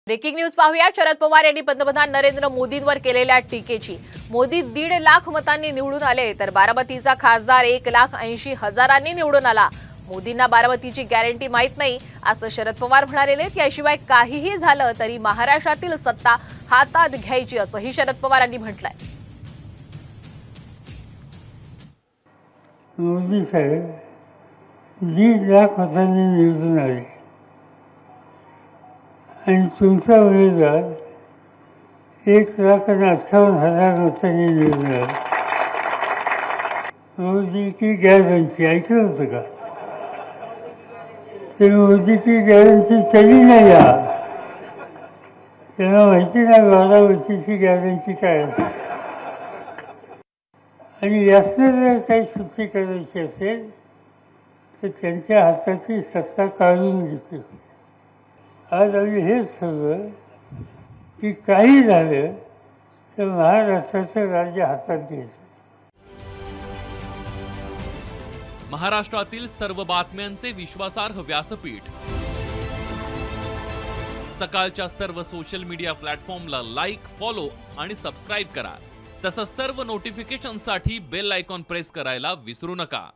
Breaking news पाहूया। शरद पवार यांनी पंतप्रधान नरेंद्र मोदींवर केलेल्या टीकेची। मोदी 1.5 लाख मतांनी निवडून आले तर बारामतीचा खासदार 1,80,000 निवडून आला। मोदींना बारामतीची गॅरंटी माहित नाही असं शरद पवार म्हणाले। याशिवाय काहीही झालं तरी महाराष्ट्रातील सत्ता हातात घ्यायची असंही शरद पवारांनी म्हटलंय। मोदी साहेब 1.5 लाख मतांनी निवडून आले आणि तुमचा उमेदवार 1,58,000 मतांनी निवडून आला। मोदी की गॅरंटी ऐकलं होतं का? ते मोदी की गॅरंटी चली नाही या त्यांना माहिती नाही बारामतीची गॅरंटी काय असते। आणि यातनं जर काही सुट्टी करायची असेल तर त्यांच्या हाताची सत्ता काढून घेतली। आज आम्ही हेच ठरवलं की काही झालं तर महाराष्ट्राचं राज्य हातात घ्यायचं। महाराष्ट्रातील सर्व बातम्यांचे विश्वासार्ह व्यासपीठ, सकाळच्या सर्व सोशल मीडिया प्लॅटफॉर्मला लाईक, फॉलो आणि सबस्क्राईब करा। तसंच सर्व नोटिफिकेशनसाठी बेल आयकॉन प्रेस करायला विसरू नका।